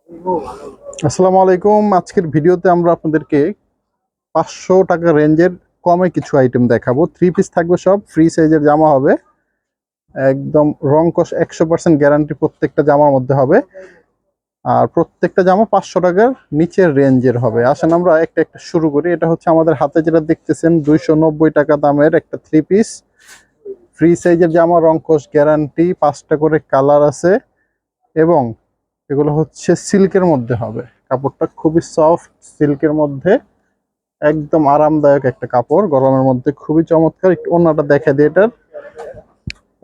আসসালামু আলাইকুম। আজকের ভিডিওতে আমরা আপনাদেরকে 500 টাকা রেঞ্জের কমে কিছু আইটেম দেখাবো। 3 পিস থাকবে, সব ফ্রি সাইজের জামা হবে। একদম রং কস 100% গ্যারান্টি প্রত্যেকটা জামার মধ্যে হবে। আর প্রত্যেকটা জামা 500 টাকার নিচের রেঞ্জের হবে। আসেন আমরা একটা একটা শুরু করি। এটা হচ্ছে আমাদের হাতে যেটা দেখতেছেন 290 টাকা দামের একটা 3 পিস ফ্রি সাইজের জামা, রং কস গ্যারান্টি, 5টা করে কালার আছে এবং এগুলো হচ্ছে সিল্কের মধ্যে হবে। কাপড়টা খুবই সফট সিল্কের মধ্যে, একদম আরামদায়ক একটা কাপড়, গরমের মধ্যে খুবই চমৎকার। একটু ওন্নাটা দেখা দিই। এটার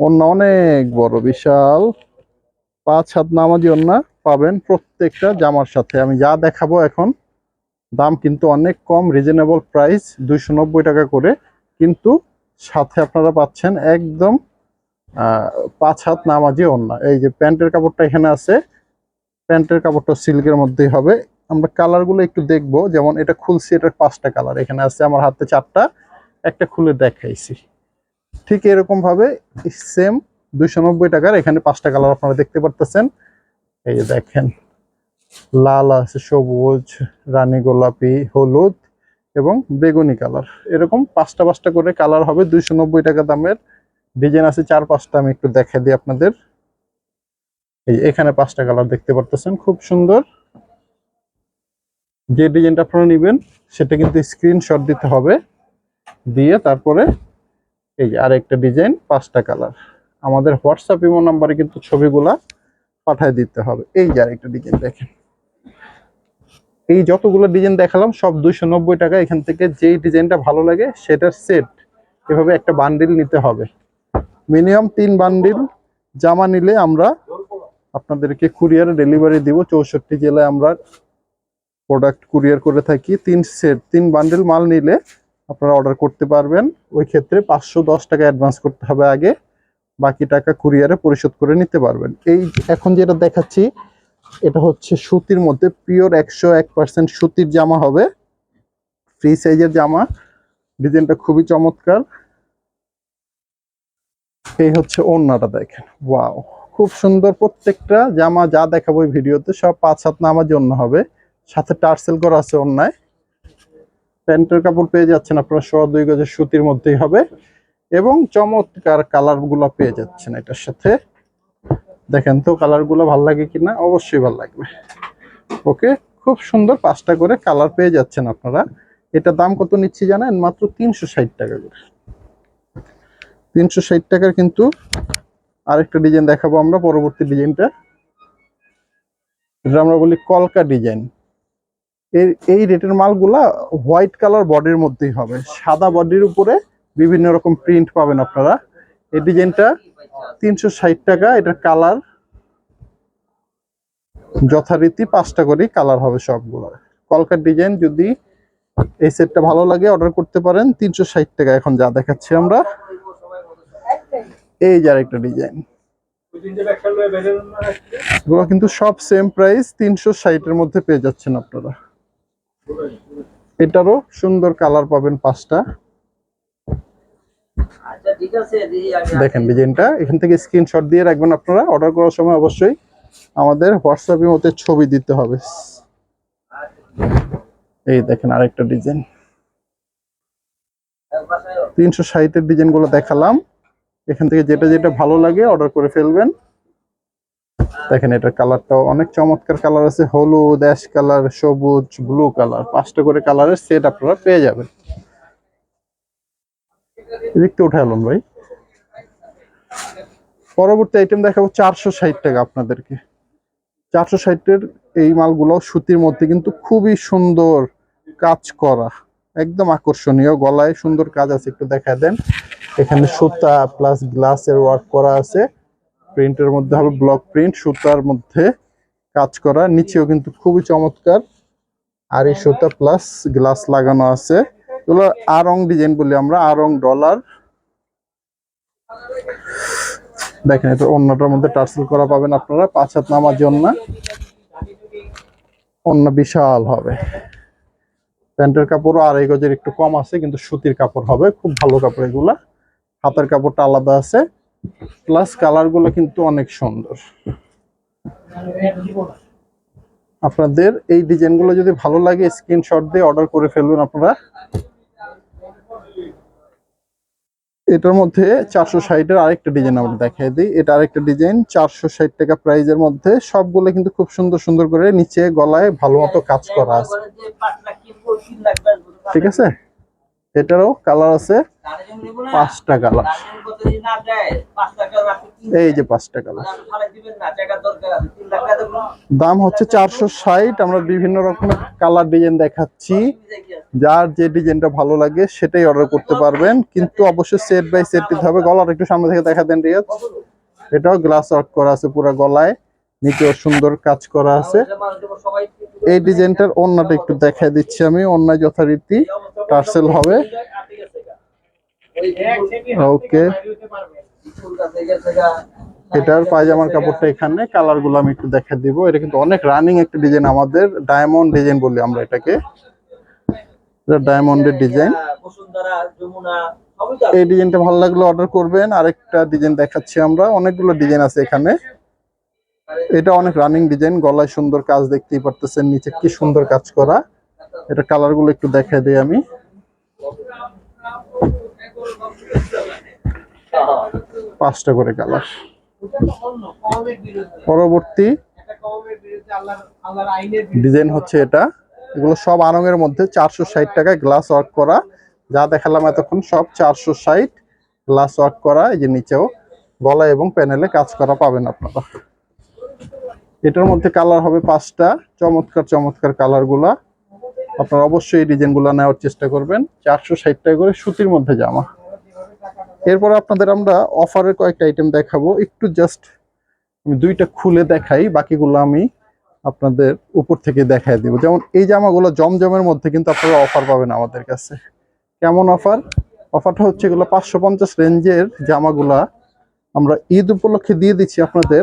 ওন্না অনেক বড়, বিশাল 5 হাত নামাজি ওন্না পাবেন প্রত্যেকটা জামার সাথে। আমি যা দেখাবো এখন দাম কিন্তু অনেক কম, রিজনেবল প্রাইস, 290 টাকা করে। কিন্তু সাথে আপনারা পাচ্ছেন একদম 5 হাত নামাজি ওন্না। এই যে প্যান্টের কাপড়টা এখানে আছে, প্যান্টের কাপড়টা সিল্কের মধ্যেই হবে। আমরা কালারগুলো একটু দেখবো। যেমন এটা খুলছি, এটার 5টা কালার এখানে আছে, আমার হাতে 4টা, একটা খুলে দেখাইছি। ঠিক এরকম ভাবে সেম 290 টাকার এখানে 5টা কালার আপনারা দেখতে পারতেছেন। এই যে দেখেন, লাল আছে, সবুজ, রানী গোলাপি, হলুদ এবং বেগুনি কালার। এরকম 5টা করে কালার হবে 290 টাকা দামের। ডিজাইন আছে 4-5টা, আমি একটু দেখাই দিই আপনাদের। এই এখানে 5টা কালার দেখতে পারতেছেন, খুব সুন্দর। যে ডিজাইনটা আপনারা নেবেন সেটা কিন্তু স্ক্রিনশট দিতে হবে, দিয়ে তারপরে এই যে আরেকটা ডিজাইন, 5টা কালার আমাদের হোয়াটসঅ্যাপ ইমো নাম্বারে কিন্তু ছবিগুলা পাঠিয়ে দিতে হবে। এই যে আরেকটা ডিজাইন দেখেন। এই যতগুলো ডিজাইন দেখালাম সব 290 টাকা। এখান থেকে যেই ডিজাইনটা ভালো লাগে সেটার সেট এভাবে একটা বান্ডিল নিতে হবে। মিনিমাম 3 বান্ডিল জামা নিলে আমরা আপনাদেরকে কুরিয়ারে ডেলিভারি দিব। 64 জেলায় আমরা প্রোডাক্ট কুরিয়ার করে থাকি। 3 বান্ডিল মাল নিলে আপনারা অর্ডার করতে পারবেন। ওই ক্ষেত্রে 510 টাকা অ্যাডভান্স করতে হবে আগে, বাকি টাকা কুরিয়ারে পরিশোধ করে নিতে পারবেন। এই এখন যেটা দেখাচ্ছি এটা হচ্ছে সুতির মধ্যে পিওর 101% সুতির জামা হবে, ফ্রি সাইজের জামা। ডিজাইনটা খুবই চমৎকার। এই হচ্ছে ওড়নাটা দেখেন, ওয়াও, খুব সুন্দর। প্রত্যেকটা জামা যা দেখাবো এই ভিডিওতে সব 5 হাত নামার জন্য হবে, সাথে টার্সেল করা আছে ওড়নায়। প্যান্টের কাপড় পেয়ে যাচ্ছেন আপনারা 2.5 গজের সুতির মধ্যেই হবে এবং চমৎকার কালার গুলো পেয়ে যাচ্ছেন এটার সাথে। দেখেন তো কালার গুলো ভালো লাগে কিনা, অবশ্যই ভালো লাগবে। ওকে, খুব সুন্দর 5টা করে কালার পেয়ে যাচ্ছেন আপনারা। এটা দাম কত নিচ্ছি জানেন? মাত্র 360 টাকা করে। 360 টাকার কিন্তু আরেকটা ডিজাইন দেখাবো আমরা। পরবর্তী ডিজাইনটা, এটা আমরা বলি কলকা ডিজাইন। এই রেটের মালগুলা হোয়াইট কালার বডির মধ্যেই হবে, সাদা বডির উপরে বিভিন্ন রকম প্রিন্ট পাবেন আপনারা। এই ডিজাইনটা 360 টাকা। এটার কালার যথারীতি 5টা করে কালার হবে সবগুলো। কলকার ডিজাইন, যদি এই সেটটা ভালো লাগে অর্ডার করতে পারেন। 360 টাকা এখন যা দেখাচ্ছি আমরা। এই যে আরেকটা ডিজাইন, এগুলো কিন্তু সব সেম প্রাইস, 360 এর মধ্যে পেয়ে যাচ্ছেন আপনারা। এটারও সুন্দর কালার পাবেন 5টা। দেখেন ডিজাইনটা, এখান থেকে স্ক্রিনশট দিয়ে রাখবেন আপনারা। অর্ডার করার সময় অবশ্যই আমাদের হোয়াটসঅ্যাপের মধ্যে ছবি দিতে হবে। এই দেখেন আরেকটা ডিজাইন, 360 এর ডিজাইন গুলো দেখালাম। এখান থেকে যেটা যেটা ভালো লাগে অর্ডার করে ফেলবেন। দেখেন এটার কালারটাও অনেক চমৎকার কালার আছে, হলুদ, অ্যাশ কালার, সবুজ, ব্লু কালার। 5টা করে কালারের সেট আপনারা পেয়ে যাবেন। এদিকটা উঠে এলাম ভাই। পরবর্তী আইটেম দেখাবো 460 টাকা আপনাদেরকে। 460 এর এই মালগুলো সুতির মধ্যে কিন্তু খুবই সুন্দর কাজ করা, একদম আকর্ষণীয়। গলায় সুন্দর কাজ আছে, একটু দেখা দেন। এখানে সুতা প্লাস গ্লাসের ওয়ার্ক করা আছে। প্রিন্টের মধ্যে হবে ব্লক প্রিন্ট, সুতার মধ্যে কাজ করা। নিচেও কিন্তু খুবই চমৎকার, আর এই সুতা প্লাস গ্লাস লাগানো আছে। এগুলো আরং ডিজাইন বলি আমরা, আরং ডলার। দেখেন এটা অন্যটার মধ্যে টার্সেল করা পাবেন আপনারা। 5 হাত নামার জন্য অন্য বিশাল হবে। প্যান্টের কাপড়ও 2.5 গজের একটু কম আছে, কিন্তু সুতির কাপড় হবে, খুব ভালো কাপড় এগুলা। হাতের কাপড়টা আলাদা আছে, প্লাস কালার গুলো কিন্তু অনেক সুন্দর। আপনাদের এই ডিজাইনগুলো যদি ভালো লাগে স্ক্রিনশট দিয়ে অর্ডার করে ফেলবেন আপনারা। এটার মধ্যে 460-এর আরেকটা ডিজাইন আমরা দেখাই দিই। এটা আরেকটা ডিজাইন 460 টাকা প্রাইজের মধ্যে। সবগুলো কিন্তু খুব সুন্দর সুন্দর করে নিচে গলায় ভালো মতো কাজ করা আছে, ঠিক আছে। এটারও কালার আছে 5টা কালার, এই যে 5টা কালার। দাম হচ্ছে 460। আমরা বিভিন্ন রকমের কালার ডিজাইন দেখাচ্ছি, যার যে ডিজাইনটা ভালো লাগে সেটাই অর্ডার করতে পারবেন, কিন্তু অবশ্যই সেট বাই সেট দিতে হবে। গলার একটু সামনে থেকে দেখা দেন রিয়াজ। এটাও গ্লাস ওয়ার্ক করা আছে পুরো গলায়, নিচেও সুন্দর কাজ করা আছে। এই ডিজাইনটার ওড়নাটা একটু দেখাই দিচ্ছি আমি। ওড়না যথারীতি টার্সেল হবে। ওকে, এটার পায়জামার কাপড়টা এখানে। কালার গুলো আমি একটু দেখা দিব। এটা কিন্তু অনেক রানিং একটা ডিজাইন, আমাদের ডায়মন্ড ডিজাইন বলি আমরা এটাকে। ডায়মন্ডের ডিজাইন। এই ডিজাইনটা ভালো লাগলে অর্ডার করবেন। আরেকটা ডিজাইন দেখাচ্ছি আমরা, অনেকগুলো ডিজাইন আছে এখানে। এটা অনেক রানিং ডিজাইন, গলায় সুন্দর কাজ দেখতেই পারতেছেন, নিচে কি সুন্দর কাজ করা। এটা কালার গুলো একটু দেখাই দিই আমি। 5টা করে কালার। পরবর্তী ডিজাইন হচ্ছে এটা। এগুলো সব আড়ং-এর মধ্যে 460 টাকায় গ্লাস ওয়ার্ক করা। যা দেখালাম এতক্ষণ সব 460 গ্লাস ওয়ার্ক করা। এই যে নিচেও গলা এবং প্যানেলে কাজ করা পাবেন আপনারা। এটার মধ্যে কালার হবে 5টা। চমৎকার চমৎকার কালার গুলা। আপনারা অবশ্যই এই ডিজাইন গুলা নেওয়ার চেষ্টা করবেন। 460 টাকা করে সুতির মধ্যে জামা। এরপর আপনাদের আমরা অফারের কয়েকটা আইটেম দেখাবো। একটু জাস্ট আমি 2টা খুলে দেখাই, বাকিগুলো আমি আপনাদের উপর থেকে দেখাই দিব। যেমন এই জামাগুলো জমজমের মধ্যে কিন্তু আপনারা অফার পাবেন আমাদের কাছে। কেমন অফার? অফারটা হচ্ছে এগুলো 550 রেঞ্জের জামাগুলা আমরা ঈদ উপলক্ষে দিয়ে দিচ্ছি আপনাদের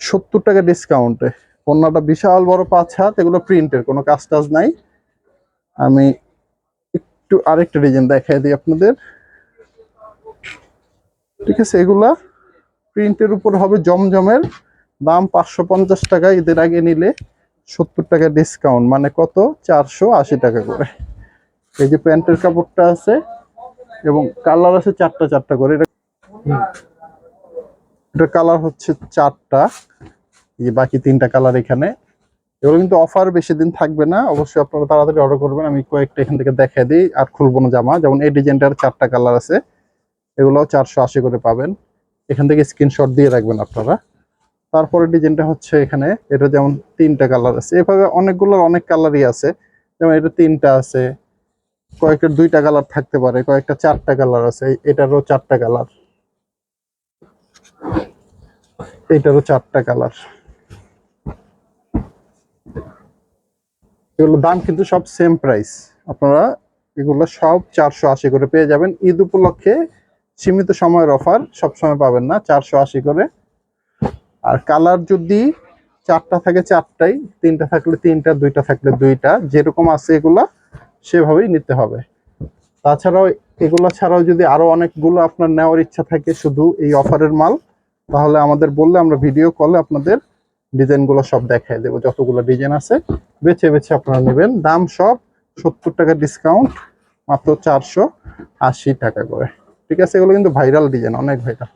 70 টাকা ডিসকাউন্টে। ওড়নাটা বিশাল বড় 5 হাত, এগুলো প্রিন্টের, কোনো কাজ টাজ নাই। আমি একটু আরেকটা ডিজাইন দেখাই দিই আপনাদের, ঠিক আছে। এগুলা প্রিন্টের উপর হবে জমজমের। দাম 550 টাকা। ঈদের আগে নিলে 70 টাকা ডিসকাউন্ট, মানে কত? 480 টাকা করে। এই যে প্যান্টের কাপড়টা আছে এবং কালার আছে 4টা করে। এটা কালার হচ্ছে 4টা, এই যে বাকি 3টা কালার এখানে। এগুলো কিন্তু অফার বেশি দিন থাকবে না, অবশ্যই আপনারা তাড়াতাড়ি অর্ডার করবেন। আমি কয়েকটা এখান থেকে দেখাই দিই, আর খুলবো না জামা। যেমন এই ডিজাইনটার 4টা কালার আছে, এগুলোও 480 করে পাবেন। এখান থেকে স্ক্রিনশট দিয়ে রাখবেন আপনারা। তারপরে ডিজাইনটা হচ্ছে এখানে, এটা যেমন 3টা কালার আছে। এভাবে অনেকগুলোর অনেক কালারই আছে। যেমন এটা 3টা আছে, কয়েকটা 2টা কালার থাকতে পারে, কয়েকটা 4টা কালার আছে। এটারও 4টা কালার, এটারও 4টা কালার। এগুলোর দাম কিন্তু সব সেম প্রাইস। আপনারা এগুলো সব 480 করে পেয়ে যাবেন। ঈদ উপলক্ষে সীমিত সময়ের অফার, সব সময় পাবেন না। 480 করে। আর কালার যদি 4টা থাকে 4টাই, 3টা থাকলে 3টা, 2টা থাকলে 2টা, যেরকম আছে এগুলা সেভাবেই নিতে হবে। তাছাড়াও এগুলা ছাড়াও যদি আরো অনেকগুলো আপনার নেওয়ার ইচ্ছা থাকে শুধু এই অফারের মাল, তাহলে আমাদের বললে আমরা ভিডিও কলে আপনাদের ডিজাইনগুলো সব দেখাই দেবো। যতগুলো ডিজাইন আছে বেছে বেছে আপনারা নেবেন। দাম সব 70 টাকা ডিসকাউন্ট, মাত্র 480 টাকা করে, ঠিক আছে। এগুলো কিন্তু ভাইরাল ডিজাইন, অনেক ভাইরাল।